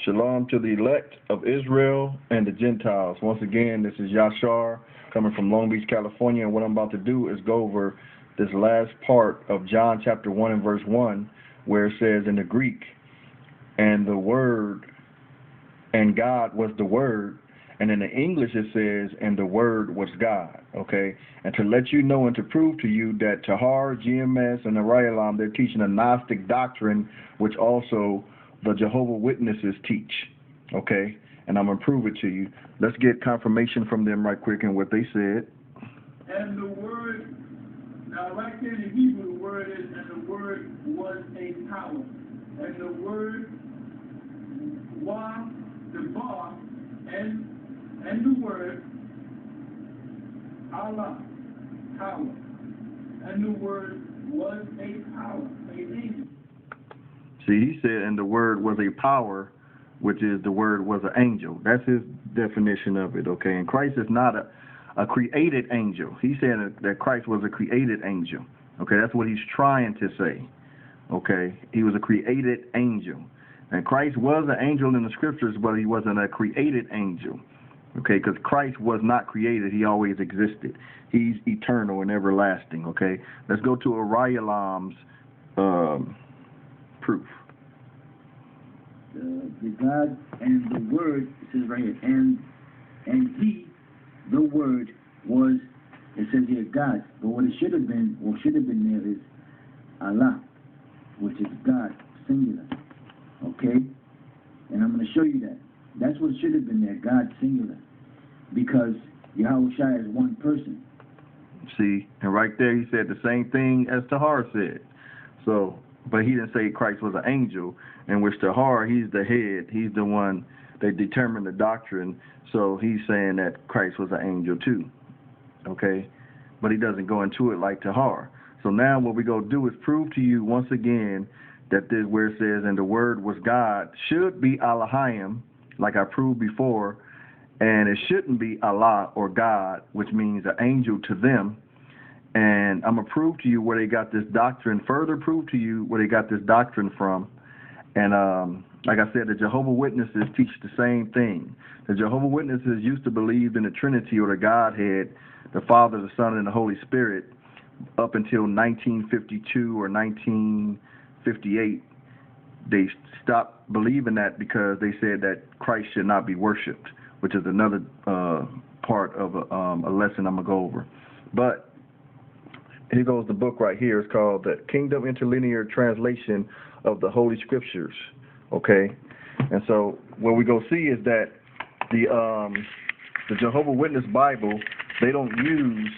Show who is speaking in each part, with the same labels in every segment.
Speaker 1: Shalom to the elect of Israel and the Gentiles. Once again, this is Yashar coming from Long Beach, California, and what I'm about to do is go over this last part of John chapter 1 and verse 1, where it says in the Greek, and the Word, and God was the Word, and in the English it says, and the Word was God, okay? And to let you know and to prove to you that Tahar, GMS, and the Raylam, they're teaching a Gnostic doctrine, which also the Jehovah's Witnesses teach, okay? And I'm going to prove it to you. Let's get confirmation from them right quick and what they said.
Speaker 2: And the Word, now right there in the Hebrew, the word is, and the Word was a power. And the Word was the bar, and the Word, Allah, power. And the Word was a power, a angel.
Speaker 1: See, he said, and the Word was a power, which is the Word was an angel. That's his definition of it, okay? And Christ is not a created angel. He said that Christ was a created angel, okay? That's what he's trying to say, okay? He was a created angel. And Christ was an angel in the scriptures, but he wasn't a created angel, okay? Because Christ was not created. He always existed. He's eternal and everlasting, okay? Let's go to Arayalam's proof.
Speaker 3: The God and the Word, it says right here, and he, the Word, was, it says here, God. But what it should have been, what should have been there is Allah, which is God, singular. Okay? And I'm going to show you that. That's what should have been there, God, singular. Because Yahawashi is one person.
Speaker 1: See, and right there he said the same thing as Tahar said. So, but he didn't say Christ was an angel, in which Tahar, he's the head, he's the one that determined the doctrine, so he's saying that Christ was an angel too, okay? But he doesn't go into it like Tahar. So now what we're going to do is prove to you once again that this, where it says, and the Word was God, should be Elohim, like I proved before, and it shouldn't be Allah or God, which means an angel to them. And I'm going to prove to you where they got this doctrine, further prove to you where they got this doctrine from. And like I said, the Jehovah's Witnesses teach the same thing. The Jehovah's Witnesses used to believe in the Trinity or the Godhead, the Father, the Son, and the Holy Spirit, up until 1952 or 1958. They stopped believing that because they said that Christ should not be worshipped, which is another part of a lesson I'm going to go over. But here goes the book right here. It's called the Kingdom Interlinear Translation of the Holy Scriptures. Okay, and so what we go see is that the Jehovah's Witness Bible, they don't use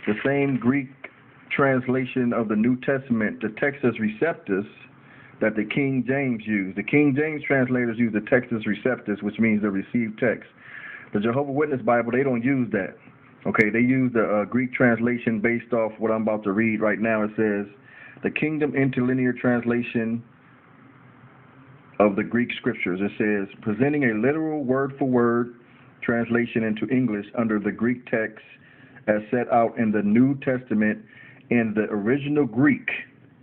Speaker 1: the same Greek translation of the New Testament, the Textus Receptus, that the King James used. The King James translators use the Textus Receptus, which means the received text. The Jehovah's Witness Bible, they don't use that. Okay, they use the Greek translation based off what I'm about to read right now. It says, the Kingdom Interlinear Translation of the Greek Scriptures. It says, presenting a literal word-for-word translation into English under the Greek text as set out in the New Testament in the original Greek.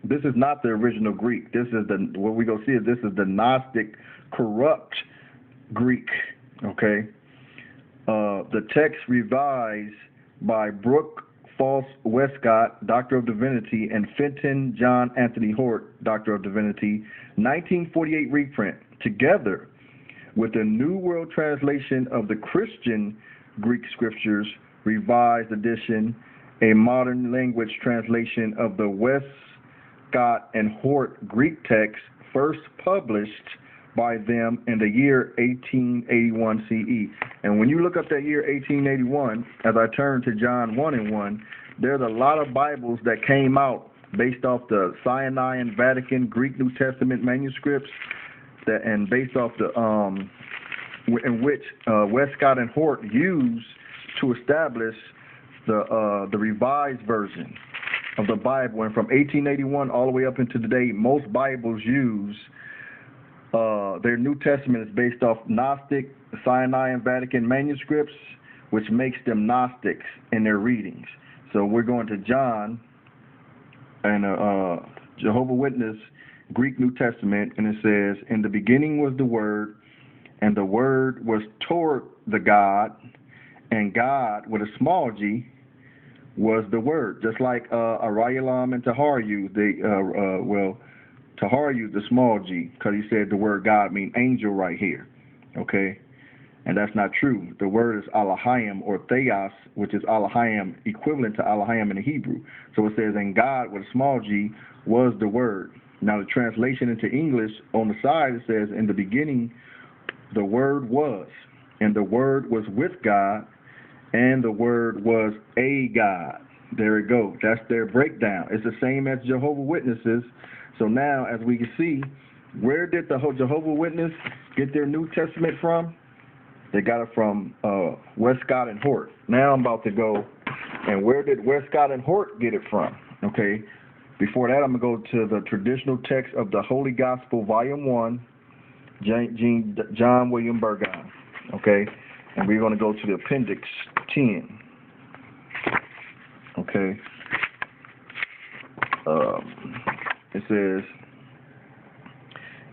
Speaker 1: This is not the original Greek. This is what we go see is this is the Gnostic, corrupt Greek, okay? The text revised by Brooke False Westcott, Doctor of Divinity, and Fenton John Anthony Hort, Doctor of Divinity, 1948 reprint, together with the New World Translation of the Christian Greek Scriptures, revised edition, a modern language translation of the Westcott and Hort Greek text, first published by them in the year 1881 CE. And when you look up that year 1881, as I turn to John 1 and 1, there's a lot of Bibles that came out based off the Sinai and Vatican Greek New Testament manuscripts, and based off the in which Westcott and Hort used to establish the revised version of the Bible. And from 1881 all the way up into today, most Bibles use their New Testament is based off Gnostic, Sinai and Vatican manuscripts, which makes them Gnostics in their readings. So we're going to John and Jehovah's Witness Greek New Testament, and it says, in the beginning was the Word, and the Word was toward the God, and God with a small g was the Word. Just like Arayalam and Tahar used, Tahar used the small g because he said the word God means angel right here. Okay? And that's not true. The word is Alahayim or Theos, which is Alahayim, equivalent to Alahayim in the Hebrew. So it says, and God with a small g was the Word. Now the translation into English, on the side it says, in the beginning the Word was, and the Word was with God, and the Word was a God. There it goes. That's their breakdown. It's the same as Jehovah's Witnesses. So now, as we can see, where did the Jehovah's Witness get their New Testament from? They got it from Westcott and Hort. Now I'm about to go, and where did Westcott and Hort get it from? Okay. Before that, I'm going to go to the traditional text of the Holy Gospel, Volume 1, John William Burgon. Okay. And we're going to go to the Appendix 10. Okay. It says,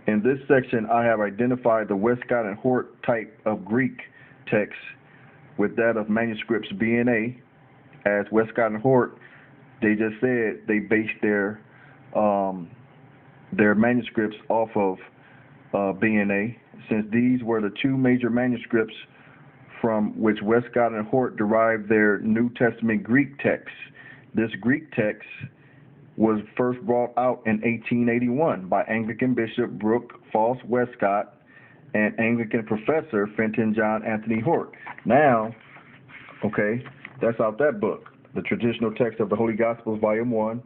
Speaker 1: in this section, I have identified the Westcott and Hort type of Greek text with that of manuscripts B&A. As Westcott and Hort, they just said they based their manuscripts off of B&A, since these were the two major manuscripts from which Westcott and Hort derived their New Testament Greek text. This Greek text was first brought out in 1881 by Anglican Bishop Brooke Falls Westcott and Anglican Professor Fenton John Anthony Hort. Now, okay, that's out that book, the traditional text of the Holy Gospels, Volume 1,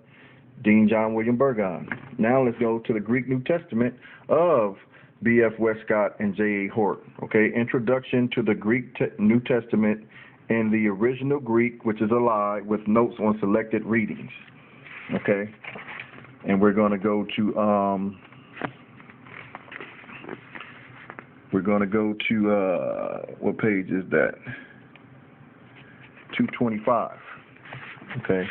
Speaker 1: Dean John William Burgon. Now let's go to the Greek New Testament of B.F. Westcott and J.A. Hort. Okay, introduction to the Greek New Testament in the original Greek, which is a lie, with notes on selected readings. Okay, and we're going to go to what page is that? 225. Okay,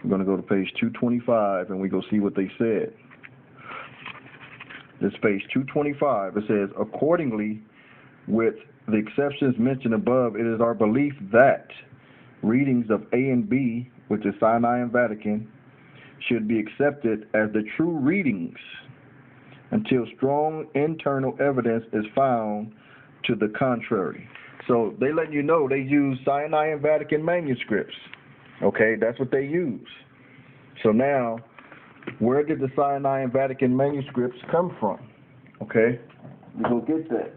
Speaker 1: we're going to go to page 225, and we go see what they said. This page 225, it says, accordingly, with the exceptions mentioned above, it is our belief that readings of A and B, which is Sinai and Vatican, should be accepted as the true readings until strong internal evidence is found to the contrary. So they let you know they use Sinai and Vatican manuscripts. Okay, that's what they use. So now, where did the Sinai and Vatican manuscripts come from? Okay, we'll get that.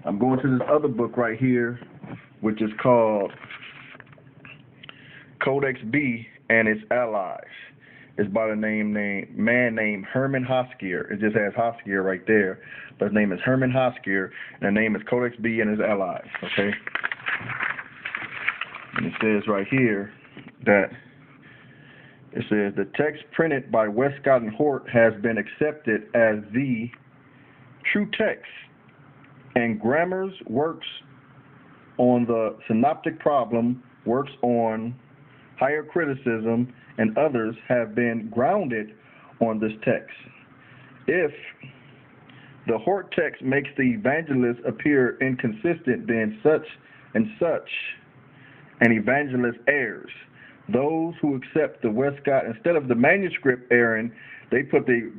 Speaker 1: I'm going to this other book right here, which is called Codex B and its Allies. It's by a man named Herman Hoskier. It just has Hoskier right there, but his name is Herman Hoskier, and the name is Codex B and its Allies. Okay, and it says right here that it says the text printed by Westcott and Hort has been accepted as the true text, and Grammer's works on the synoptic problem, works on higher criticism, and others have been grounded on this text. If the Hort text makes the evangelist appear inconsistent, then such and such an evangelist errs. Those who accept the Westcott, instead of the manuscript erring, they put the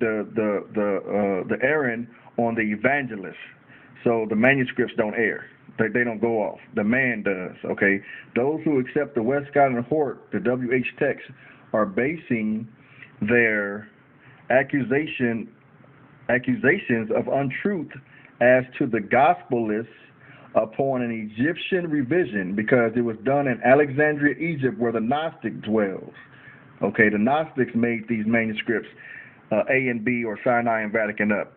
Speaker 1: erring on the evangelist. So the manuscripts don't err. They don't go off. The man does. Okay. Those who accept the Westcott and Hort, the WH text, are basing their accusations of untruth as to the gospel lists upon an Egyptian revision, because it was done in Alexandria, Egypt, where the Gnostic dwells. Okay, the Gnostics made these manuscripts A and B, or Sinai and Vatican, up.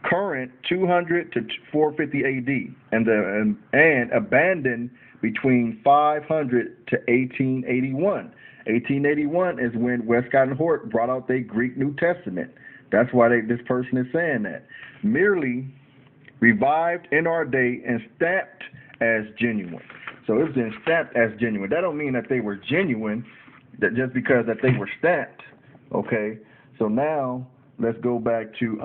Speaker 1: Current 200 to 450 AD, and abandoned between 500 to 1881. 1881 is when Westcott and Hort brought out their Greek New Testament. That's why this person is saying that. Merely revived in our day and stamped as genuine. So it's been stamped as genuine. That don't mean that they were genuine, that just because that they were stamped. Okay. So now let's go back to